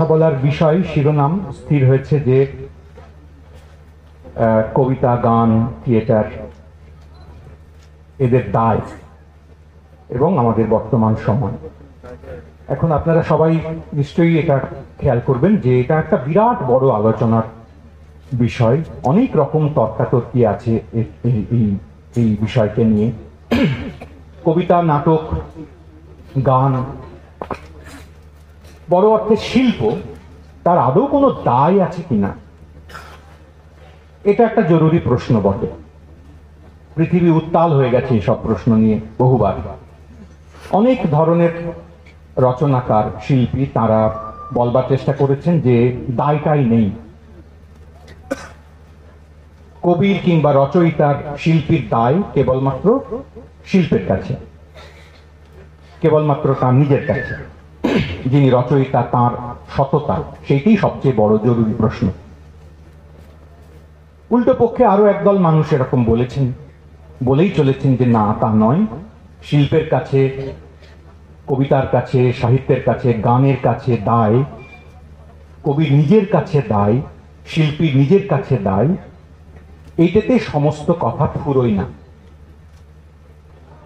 কথা বলার বিষয় শিরোনাম স্থির হয়েছে যে কবিতা, গান, থিয়েটার এদের দায় এবং আমাদের বর্তমান সময়। এখন আপনারা সবাই নিশ্চয়ই এটা খেয়াল করবেন যে এটা একটা বিরাট বড় আলোচনার বিষয়, অনেক রকম তর্কাতর্কি আছে এই বিষয়কে নিয়ে। কবিতা, নাটক, গান, বড় অর্থে শিল্প, তার আদৌ কোনো দায় আছে কিনা, এটা একটা জরুরি প্রশ্ন বটে। পৃথিবী উত্তাল হয়ে গেছে সব প্রশ্ন নিয়ে বহুবার। অনেক ধরনের রচনাকার, শিল্পী তারা বলবার চেষ্টা করেছেন যে দায়টাই নেই। কবির কিংবা রচয়িতার, শিল্পীর দায় কেবলমাত্র শিল্পের কাছে, কেবলমাত্র তার নিজের কাছে। যিনি রচয়িতা, তার সততা, সেইটাই সবচেয়ে বড় জরুরি প্রশ্ন। উল্টো পক্ষে আরো একদল মানুষ এরকম বলেছেন, বলেই চলেছেন যে না, তা নয়। শিল্পের কাছে, কবিতার কাছে, সাহিত্যের কাছে, গানের কাছে দায়, কবির নিজের কাছে দায়, শিল্পীর নিজের কাছে দায়। এইটাতে সমস্ত কথা ফুরোয় না,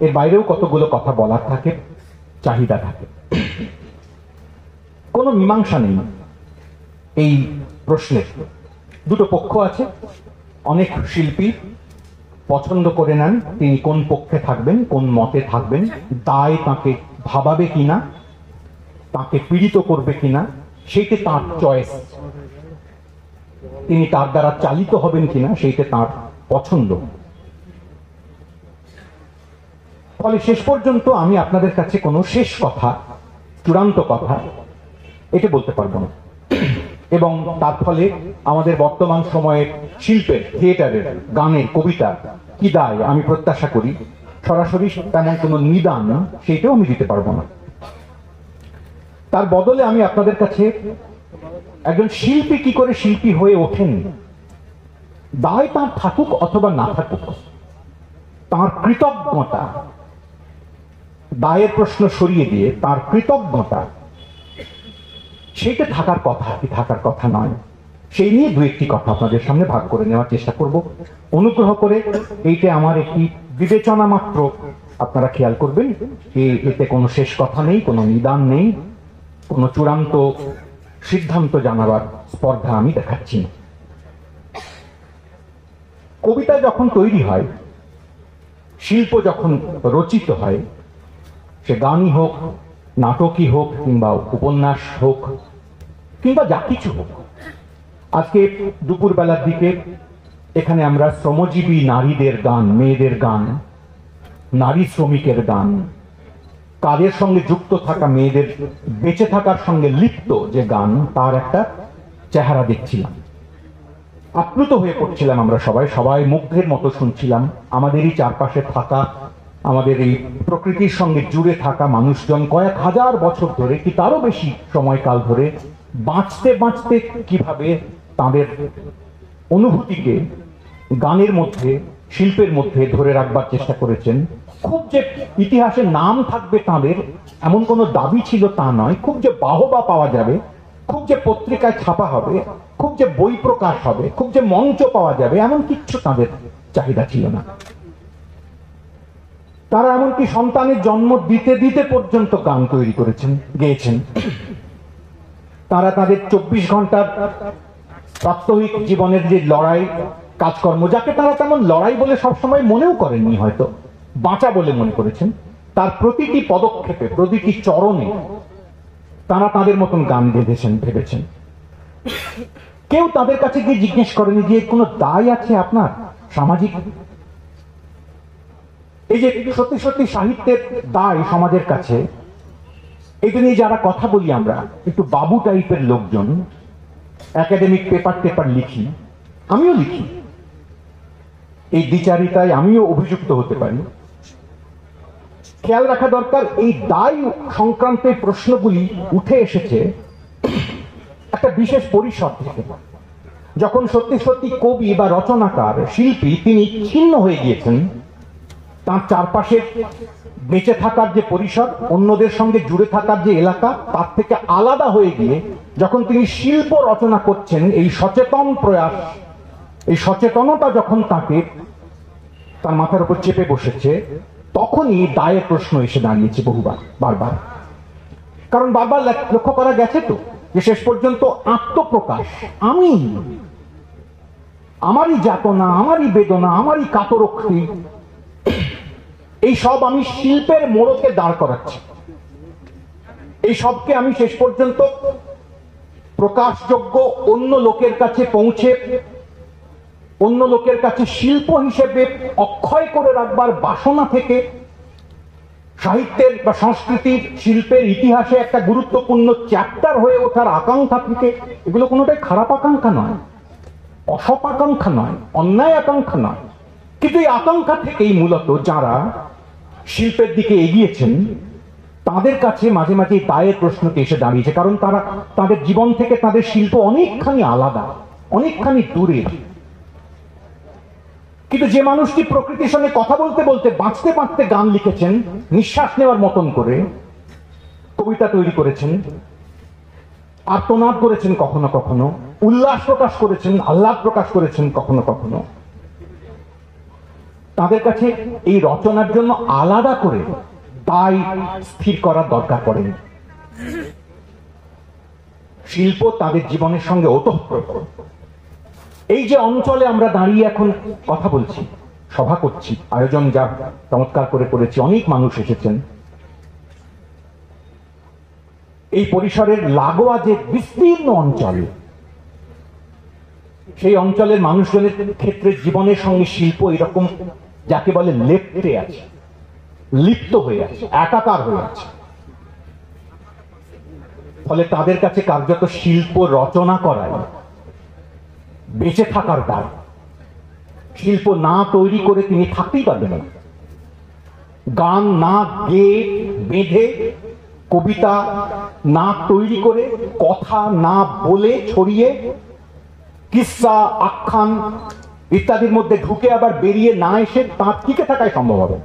এর বাইরেও কতগুলো কথা বলার থাকে, চাহিদা থাকে। কোনো মীমাংসা নেই এই প্রশ্নের। দুটো পক্ষ আছে। অনেক শিল্পী পছন্দ করে নেন তিনি কোন পক্ষে থাকবেন, কোন মতে থাকবেন, দায় তাকে ভাবাবে কিনা, তাকে পীড়িত করবে কিনা, সেইটা তার চয়েস। তিনি তার দ্বারা চালিত হবেন কিনা, সেইটা তার পছন্দ। ফলে শেষ পর্যন্ত আমি আপনাদের কাছে কোনো শেষ কথা, চূড়ান্ত কথা এটা বলতে পারবো না। এবং তার ফলে আমাদের বর্তমান সময়ের শিল্পের, থিয়েটারের, গানের, কবিতার কি দায় আমি প্রত্যাশা করি সরাসরি তেমন কোনো নিদান সেইটাও আমি দিতে পারবো না। তার বদলে আমি আপনাদের কাছে একজন শিল্পী কি করে শিল্পী হয়ে ওঠেন, দায় তার থাকুক অথবা না থাকুক, তার কৃতজ্ঞতা, দায়ের প্রশ্ন সরিয়ে দিয়ে তার কৃতজ্ঞতা, সেইটা থাকার কথা কি থাকার কথা নয়, সেই নিয়ে দু একটি কথা আপনাদের সামনে ভাগ করে নেওয়ার চেষ্টা করব। অনুগ্রহ করে এইটা আমার একটি বিবেচনা মাত্র, আপনারা খেয়াল করবেন এতে কোনো শেষ কথা নেই, কোনো নিদান নেই, কোনো চূড়ান্ত সিদ্ধান্ত জানাবার স্পর্ধা আমি দেখাচ্ছি না। কবিতা যখন তৈরি হয়, শিল্প যখন রচিত হয়, সে গানই হোক, নাটকই হোক, কিংবা উপন্যাস হোক, কিংবা যা কিছু হোক। আজকে দুপুর বেলার দিকে এখানে আমরা শ্রমজীবী নারীদের গান, মেয়েদের গান, নারী শ্রমিকের গান, কাজের সঙ্গে যুক্ত থাকা মেয়েদের বেঁচে থাকার সঙ্গে লিপ্ত যে গান, তার একটা চেহারা দেখছিলাম। আপ্লুত হয়ে পড়ছিলাম আমরা সবাই, সবাই মুগ্ধের মতো শুনছিলাম। আমাদেরই চারপাশে থাকা, আমাদের এই প্রকৃতির সঙ্গে জুড়ে থাকা মানুষজন কয়েক হাজার বছর ধরে কি তারও বেশি সময়কাল ধরে বাঁচতে বাঁচতে কিভাবে তাদের অনুভূতিকে গানের মধ্যে, শিল্পের মধ্যে ধরে রাখবার চেষ্টা করেছেন। খুব যে ইতিহাসে নাম থাকবে তাদের এমন কোনো দাবি ছিল তা নয়, খুব যে বাহবা পাওয়া যাবে, খুব যে পত্রিকায় ছাপা হবে, খুব যে বই প্রকাশ হবে, খুব যে মঞ্চ পাওয়া যাবে, এমন কিচ্ছু তাদের চাহিদা ছিল না। তারা এমনকি সন্তানের জন্ম দিতে দিতে পর্যন্ত গান তৈরি করেছেন, গেয়েছেন। তারা তাদের 24 ঘন্টার প্রাত্যহিক জীবনের যে লড়াই, কাজকর্ম, যাকে তারা তেমন লড়াই বলে সবসময় মনেও করেননি, হয়তো বাঁচা বলে মনে করেছেন, তার প্রতিটি পদক্ষেপে, প্রতিটি চরণে তারা তাদের মতন গান গেঁথেছেন, ভেবেছেন। কেউ তাদের কাছে গিয়ে জিজ্ঞেস করেনি যে কোনো দায় আছে আপনার সামাজিক। এই যে সত্যি সত্যি সাহিত্যের দায় সমাজের কাছে, এটা নিয়ে যারা কথা বলি আমরা, একটু বাবু টাইপের লোকজন, একাডেমিক পেপার টেপার লিখি, আমিও লিখি, এই দ্বিচারিতায় আমিও অভিযুক্ত হতে পারি। খেয়াল রাখা দরকার, এই দায় সংক্রান্ত প্রশ্নগুলি উঠে এসেছে একটা বিশেষ পরিসর থেকে। যখন সত্যি সত্যি কবি বা রচনাকার, শিল্পী তিনি ছিন্ন হয়ে গিয়েছেন, তার চারপাশে বেঁচে থাকার যে পরিসর, অন্যদের সঙ্গে জুড়ে থাকার যে এলাকা, তার থেকে আলাদা হয়ে গিয়ে যখন তিনি শিল্প রচনা করছেন, এই সচেতন প্রয়াস, এই সচেতনতা যখন তাকে তার মাথার উপর চেপে বসেছে, তখনই দায়ের প্রশ্ন এসে দাঁড়িয়েছে বহুবার, বারবার। কারণ বারবার লক্ষ্য করা গেছে তো যে শেষ পর্যন্ত আত্মপ্রকাশ, আমারই যাতনা, আমারই বেদনা, আমারই কাতরোক্তি, এই সব আমি শিল্পের মোড়কে দাঁড় করাচ্ছি। এই সবকে আমি শেষ পর্যন্ত প্রকাশযোগ্য অন্য লোকের কাছে পৌঁছে, অন্য লোকের কাছে শিল্প হিসেবে অক্ষয় করে রাখবার বাসনা থেকে, সাহিত্যের বা সংস্কৃতির শিল্পের ইতিহাসে একটা গুরুত্বপূর্ণ চ্যাপ্টার হয়ে ওঠার আকাঙ্ক্ষা থেকে, এগুলো কোনোটাই খারাপ আকাঙ্ক্ষা নয়, অসৎ আকাঙ্ক্ষা নয়, অন্যায় আকাঙ্ক্ষা নয়। কিন্তু এই আকাঙ্ক্ষা থেকেই মূলত যারা শিল্পের দিকে এগিয়েছেন তাদের কাছে মাঝে মাঝে দায়ের প্রশ্নকে এসে দাঁড়িয়েছে। কারণ তারা তাদের জীবন থেকে তাদের শিল্প অনেকখানি আলাদা, অনেকখানি দূরের। কিন্তু যে মানুষটি প্রকৃতির সঙ্গে কথা বলতে বলতে, বাঁচতে বাঁচতে গান লিখেছেন, নিঃশ্বাস নেওয়ার মতন করে কবিতা তৈরি করেছেন, আর্তনাদ করেছেন কখনো কখনো, উল্লাস প্রকাশ করেছেন, আহ্লাদ প্রকাশ করেছেন কখনো কখনো, তাদের কাছে এই রচনার জন্য আলাদা করে দায় স্থির করার দরকার পড়েনি। শিল্প তাদের জীবনের সঙ্গে ওতপ্রোত। এই যে অঞ্চলে আমরা দাঁড়িয়ে এখন কথা বলছি, সভা করছি, আয়োজন যা চমৎকার করে করেছি, অনেক মানুষ এসেছেন, এই পরিসরের লাগোয়া যে বিস্তীর্ণ অঞ্চল, সেই অঞ্চলের মানুষজনের ক্ষেত্রে জীবনের সঙ্গে শিল্প এরকম যাকে বলে লেপ্টে আছে, লিপ্ত হয়ে আছে, একাকার হয়ে আছে। ফলে তাদের কাছে কার্যত শিল্প রচনা করায় বেঁচে থাকার দায়। শিল্প না তৈরি করে তিনি থাকতেই পারবেন না। গান না গেয়ে বেঁধে, কবিতা না তৈরি করে, কথা না বলে ছড়িয়ে, কিস্সা আখ্যান ইত্যাদির মধ্যে ঢুকে আবার বেরিয়ে না এসে তার টিকে থাকাই সম্ভব হবে।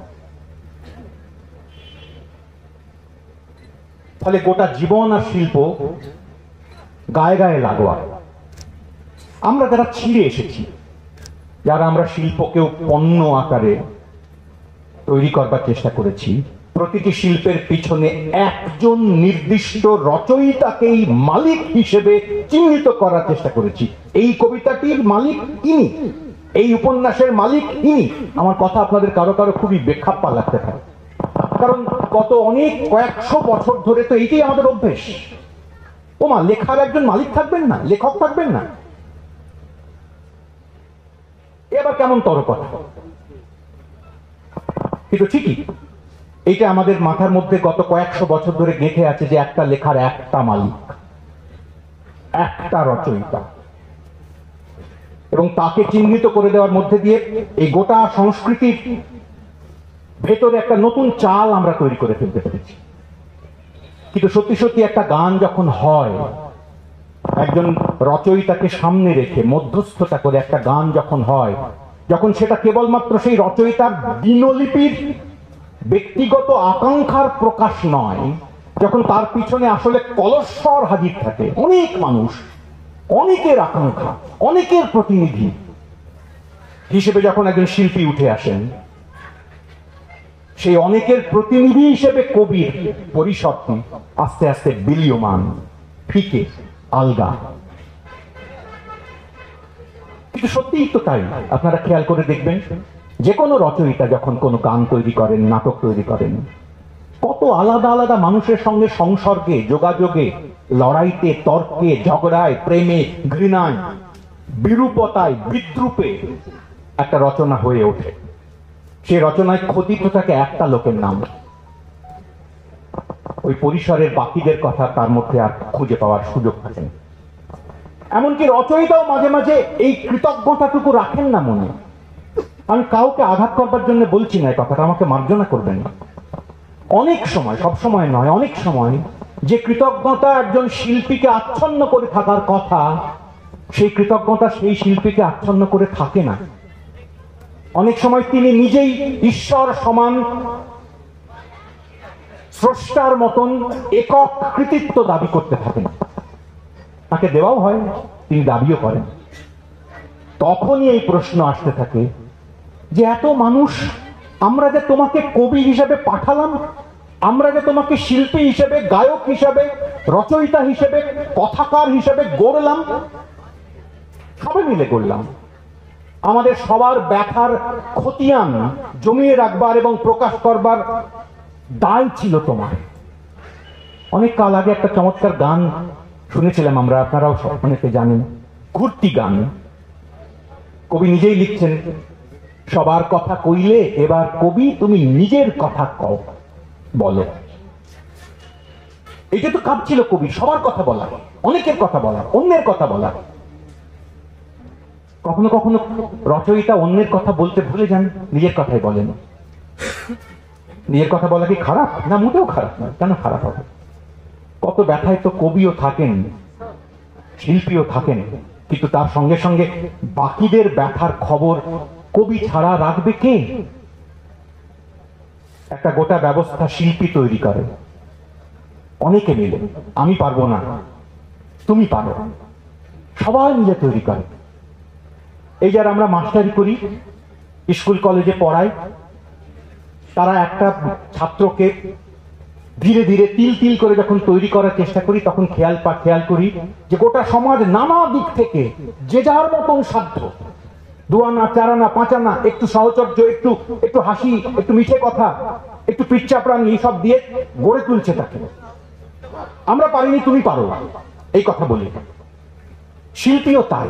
ফলে গোটা জীবন আর শিল্প গায়ে গায়ে লাগোয়া। আমরা যারা ছিঁড়ে এসেছি, যারা আমরা শিল্পকেও পণ্য আকারে তৈরি করবার চেষ্টা করেছি, প্রতিটি শিল্পের পিছনে একজন নির্দিষ্ট রচয়িতাকেই মালিক হিসেবে চিহ্নিত করার চেষ্টা করেছি। এই কবিতাটির মালিক ইনি, এই উপন্যাসের মালিক ইনি। আমার কথা আপনাদের কারো কারো খুবই বেখাপ্পা লাগতে পারে, কারণ গত কয়েকশো বছর ধরে তো এইটাই আমাদের অভ্যেস। ওমা, লেখার একজন মালিক থাকবেন না, লেখক থাকবেন না, এবার কেমন তর কথা। কিন্তু ঠিকই এইটা আমাদের মাথার মধ্যে গত কয়েকশো বছর ধরে গেঁথে আছে যে একটা লেখার একটা মালিক, একটা রচয়িতা, এবং তাকে চিহ্নিত করে দেওয়ার মধ্যে দিয়ে এই গোটা সংস্কৃতির ভেতরে একটা নতুন চাল আমরা তৈরি করে ফেলতে পেরেছি। কিন্তু সত্যি সত্যি একটা গান যখন হয়, একজন রচয়িতাকে সামনে রেখে মধ্যস্থতা করে একটা গান যখন হয়, যখন সেটা কেবলমাত্র সেই রচয়িতার দিনলিপির ব্যক্তিগত আকাঙ্ক্ষার প্রকাশ নয়, যখন তার পিছনে আসলে কলস্বর হাজির থাকে, অনেক মানুষ, অনেকের আকাঙ্ক্ষা, অনেকের প্রতিনিধি হিসেবে যখন একজন শিল্পী উঠে আসেন, সেই অনেকের প্রতিনিধি হিসেবে কবির পরিসরটি আস্তে আস্তে বিলীয়মান, ফিকে, আলগা। কিন্তু সত্যিই তো তাই। আপনারা খেয়াল করে দেখবেন, যে কোনো রচয়িতা যখন কোনো গান তৈরি করেন, নাটক তৈরি করেন, কত আলাদা আলাদা মানুষের সঙ্গে সংসর্গে, যোগাযোগে, লড়াইতে, তর্কে, ঝগড়ায়, প্রেমে, ঘৃণায়, বিরূপতায়, বিদ্রুপে একটা রচনা হয়ে ওঠে। সে রচনায় খোদিত থাকে একটা লোকের নাম। ওই পরিসরের বাকিদের কথা তার মধ্যে আর খুঁজে পাওয়ার সুযোগ থাকে না। এমনকি রচয়িতাও মাঝে মাঝে এই কৃতজ্ঞতাটুকু রাখেন না মনে। আমি কাউকে আঘাত করবার জন্য বলছি না, কথাটা আমাকে মার্জনা করবেন না। অনেক সময়, সব সময় নয়, অনেক সময় যে কৃতজ্ঞতা একজন শিল্পীকে আচ্ছন্ন করে থাকার কথা, সেই কৃতজ্ঞতা সেই শিল্পীকে আচ্ছন্ন করে থাকে না। অনেক সময় তিনি নিজেই ঈশ্বর সমান, স্রষ্টার মতন একক কৃতিত্ব দাবি করতে থাকেন। তাকে দেওয়াও হয়, তিনি দাবিও করেন। তখনই এই প্রশ্ন আসতে থাকে যে এত মানুষ, আমরা যে তোমাকে কবি হিসেবে পাঠালাম, আমরা যে তোমাকে শিল্পী হিসেবে, গায়ক হিসেবে, রচয়িতা হিসেবে, কথাকার হিসেবে গড়লাম, সবাই মিলে গড়লাম, আমাদের সবার ব্যথার খতিয়ান জমিয়ে রাখবার এবং প্রকাশ করবার দায় ছিল তোমার। অনেক কাল আগে একটা চমৎকার গান শুনেছিলাম আমরা, আপনারাও অনেকে জানেন, ঘুরতি গান। কবি নিজেই লিখছেন, সবার কথা কইলে এবার কবি তুমি নিজের কথা কও, বলো। এটা তো কাজ ছিল কবি, সবার কথা বলা, অনেকের কথা বলা, অন্যের কথা বলা। কখনো কখনো রচয়িতা অন্যের কথা বলতে ভুলে যান, নিজের কথাই বলেন। নিজের কথা বলা কি খারাপ? না, মোটেও খারাপ নয়। কেন খারাপ হবে? কত ব্যথায় তো কবিও থাকেন, শিল্পীও থাকেন, কিন্তু তার সঙ্গে সঙ্গে বাকিদের ব্যথার খবর কবি ছাড়া রাখবে কে? একটা গোটা ব্যবস্থা শিল্পী তৈরি করে অনেকে মিলে। আমি পারবো না, তুমি পারো, সবাই মিলে তৈরি করে। এই যারা আমরা মাস্টারি করি, স্কুল কলেজে পড়াই, তারা একটা ছাত্রকে ধীরে ধীরে তিল তিল করে যখন তৈরি করার চেষ্টা করি, তখন খেয়াল করি যে গোটা সমাজ নানা দিক থেকে যে যার মতন সাধ্য, দুয়ানা, চারানা, পাঁচানা, একটু সহচর্য, একটু একটু হাসি, একটু মিঠে কথা, একটু পিচ্চাপ্রাণ, এইসব দিয়ে গড়ে তুলছে তাকে। আমরা পারিনি, তুমি পারো, এই কথা বলি। শিল্পীও তাই।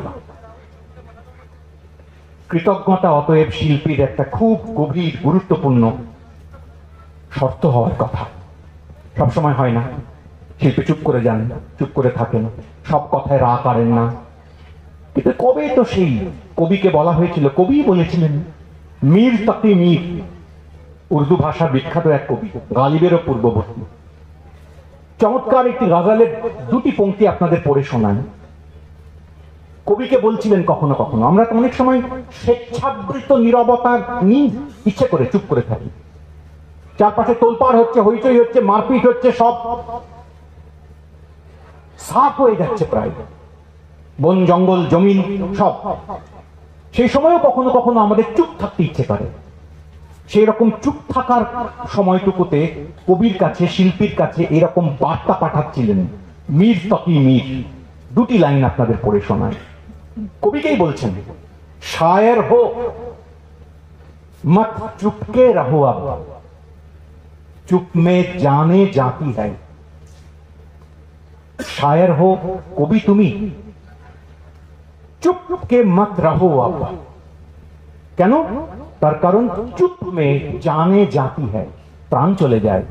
কৃতজ্ঞতা অতএব শিল্পীর একটা খুব গভীর গুরুত্বপূর্ণ শর্ত হওয়ার কথা। সবসময় হয় না, শিল্পী চুপ করে যান, চুপ করে থাকেন, সব কথায় রাগ করেন না। কিন্তু কবে তো সেই কবিকে বলা হয়েছিল, কবি বলেছিলেন, মীর তাকি মীর, উর্দু ভাষার বিখ্যাত এক কবি, গালিবেরও পূর্ববর্তী। চমৎকার একটি গজলের দুটি পংক্তি আপনাদের পড়ে শোনান। কবিকে বলছিলেন কখনো কখনো, আমরা তো অনেক সময় স্বেচ্ছাবৃত নীরবতার নিয়ে ইচ্ছে করে চুপ করে থাকি। চারপাশে তোলপাড় হচ্ছে, হইচই হচ্ছে, মারপিট হচ্ছে, সব সাফ হয়ে যাচ্ছে প্রায়, বন জঙ্গল জমিন সব। সেই সময়ও কখনো কখনো আমাদের চুপ থাকতে ইচ্ছে করে। সেই রকম চুপ থাকার সময়টুকুতে কবির কাছে, শিল্পীর কাছে এরকম বার্তা পাঠাচ্ছিলেন মীর তকি মীর। দুটি লাইন আপনাদের পড়ে শোনায়। কবিকেই বলছেন, শায়ের হো মত চুপকে রহো, अब चुप में जाने जाती है। शायर हो कवि তুমি, চুপ কে মত রহো अब। কেন? তার কারণ চুপ মে জানে জাতি হ্যায়, প্রাণ চলে যায়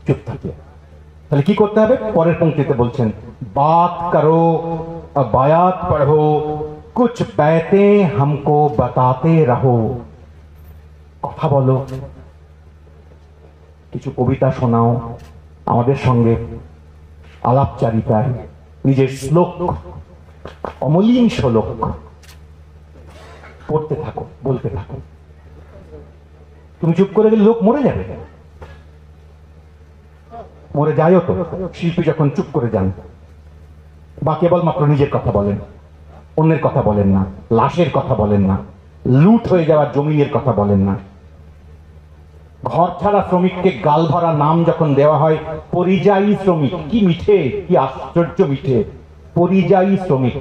চুপ থাকে। তাহলে কি করতে হবে? পরের পংক্তিতে বলছেন, বাত করো বায়াত পড়ো, কুছ বাইতে हमको बताते रहो। কথা বলো, কিছু কবিতা শোনাও, আমাদের সঙ্গে আলাপচারিতায় নিজের শ্লোক, অমলিন শ্লোক পড়তে থাকো, বলতে থাকো। তুমি চুপ করে গেলে লোক মরে যাবে, মরে যায়ও তো শিল্পী যখন চুপ করে যান, বা কেবলমাত্র নিজের কথা বলেন, অন্যের কথা বলেন না, লাশের কথা বলেন না, লুট হয়ে যাওয়ার জমিনের কথা বলেন না। ঘর ছাড়া শ্রমিককে গাল ভরা নাম যখন দেওয়া হয় পরিযায়ী শ্রমিক, কি মিঠে, কি আশ্চর্য মিঠে, পরিযায়ী শ্রমিক।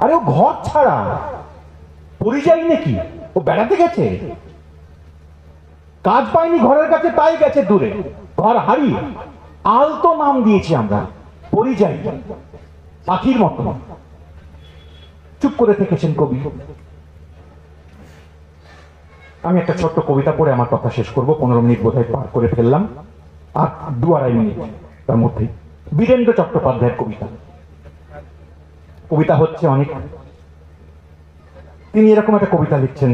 আরে ও ঘর ছাড়া, পরিযায়ী নাকি? ও বেড়াতে গেছে, কাজ পায়নি ঘরের কাছে, তাই গেছে দূরে, ঘর হারিয়ে। আলতো নাম দিয়েছি আমরা, পরিযায়ী, পাখির মতো। চুপ করে থেকেছেন কবি। আমি একটা ছোট্ট কবিতা পড়ে আমার কথা শেষ করব। 15 মিনিট বোধহয় পার করে ফেললাম, আর 2-2.5 মিনিট তার মধ্যে। বীরেন্দ্র চট্টোপাধ্যায়ের কবিতা। কবিতা হচ্ছে অনেক। তিনি এরকম একটা কবিতা লিখছেন,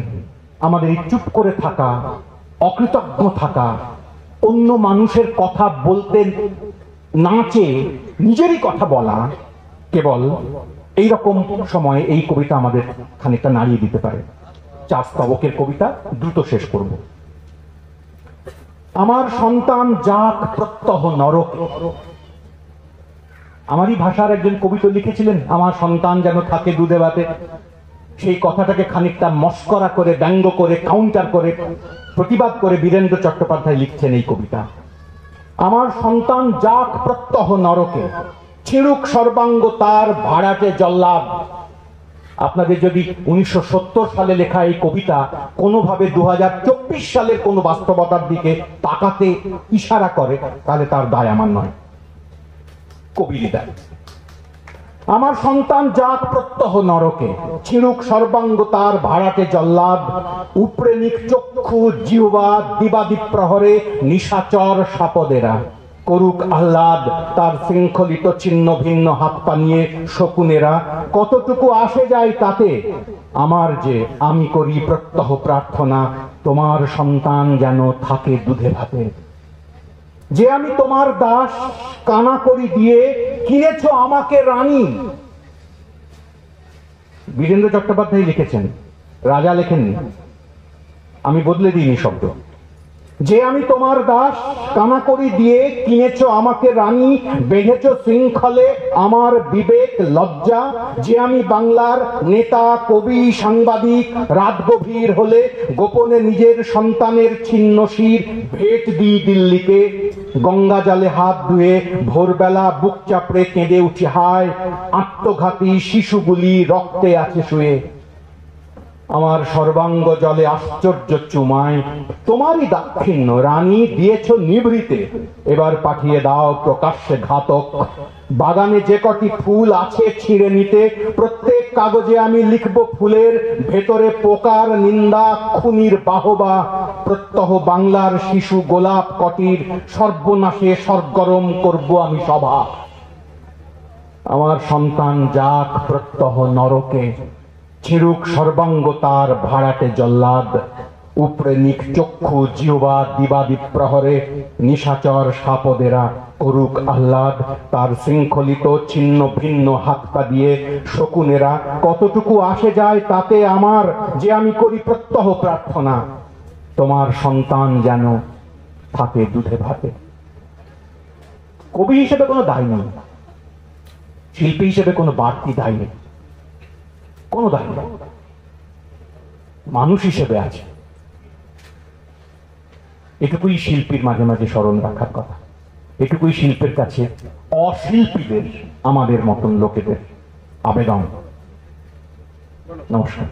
আমাদের এই চুপ করে থাকা, অকৃতজ্ঞ থাকা, অন্য মানুষের কথা বলতে না চেয়ে নিজেরই কথা বলা, কেবল এইরকম সময়ে এই কবিতা আমাদের খানিকটা নাড়িয়ে দিতে পারে। 4 স্তবকের কবিতা, দ্রুত শেষ করব। আমার সন্তান যাক প্রত্যহ নরক, আমারই ভাষার একজন কবি তো লিখেছিলেন, আমার সন্তান যেন থাকে দুধে ভাতে। সেই কথাটাকে খানিকটা মস্করা করে, ব্যঙ্গ করে, কাউন্টার করে, প্রতিবাদ করে বীরেন্দ্র চট্টোপাধ্যায় লিখছেন এই কবিতা। আমার সন্তান যাক প্রত্যহ নরকে, ছিড়ুক সর্বাঙ্গ তার ভাড়াটে জল্লাদ। আপনাদের যদি 1970 সালে লেখা এই কবিতা কোনোভাবে 2024 সালের কোনো বাস্তবতার দিকে তাকাতে ইশারা করে, তাহলে তার দায় আমার নয়, কবির দায়। আমার সন্তান যাক প্রত্যহ নরকে, ছিড়ুক সর্বাঙ্গ তার ভাড়াটে জল্লাদ। উপরে নিক চক্ষু জিহ্বা দিবাদিপ প্রহরে নিশাচর সাপদেরা। করুক আহ্লাদ তার শৃঙ্খলিত ছিন্ন ভিন্ন হাত পা নিয়ে শকুনেরা। কতটুকু আসে যায় তাতে আমার, যে আমি করি প্রত্যহ প্রার্থনা, তোমার সন্তান যেন থাকে দুধে ভাতে। যে আমি তোমার দাস, কানা করি দিয়ে কিনেছ আমাকে রানী। বীরেন্দ্র চট্টোপাধ্যায় লিখেছেন, রাজা লেখেননি, আমি বদলে দিইনি শব্দ। যে আমি তোমার দাস, কানা করি দিয়ে কিনেছ আমাকে রানী। বেঁধেছ শৃঙ্খলে আমার বিবেক লজ্জা। যে আমি বাংলার নেতা, কবি, সাংবাদিক, রাত গভীর হলে গোপনে নিজের সন্তানের ছিন্ন শির ভেট দিই দিল্লিকে। গঙ্গা জলে হাত ধুয়ে ভোরবেলা বুক চাপড়ে কেঁদে উঠি, হায় আত্মঘাতী শিশুগুলি রক্তে আছে শুয়ে। আমার সর্বাঙ্গ জলে আশ্চর্য চুমায়, তোমারই দাক্ষিণ্য রানী দিয়েছ নিভৃতে। এবার পাঠিয়ে দাও প্রকাশ্যে ঘাতক। বাগানে যে কটি ফুল আছে ছিঁড়ে নিতে, প্রত্যেক কাগজে আমি লিখব ফুলের ভেতরে পোকার নিন্দা, খুনির বাহবা। প্রত্যহ বাংলার শিশু গোলাপ কটির সর্বনাশে সরগরম করব আমি সভা। আমার সন্তান যাক প্রত্যহ নরকে, ছিড়ুক সর্বাঙ্গ তার ভাড়াটে জল্লাদ। উপরে নিক চক্ষু জিহ্বা দিবাদিপ প্রহরে নিশাচর সাপদেরা। করুক আহ্লাদ তার শৃঙ্খলিত ছিন্ন ভিন্ন হাত পা দিয়ে শকুনেরা। কতটুকু আসে যায় তাতে আমার, যে আমি করি প্রত্যহ প্রার্থনা, তোমার সন্তান যেন থাকে দুধে ভাতে। কবি হিসেবে কোনো দায় নেই, শিল্পী হিসেবে কোনো বাড়তি দায় নেই, কোনো দায় নেই। মানুষ হিসেবে আছে, এটুকুই শিল্পীর মাঝে মাঝে স্মরণ রাখার কথা। এটুকুই শিল্পের কাছে অশিল্পীদের, আমাদের মতন লোকেদের আবেদন। নমস্কার।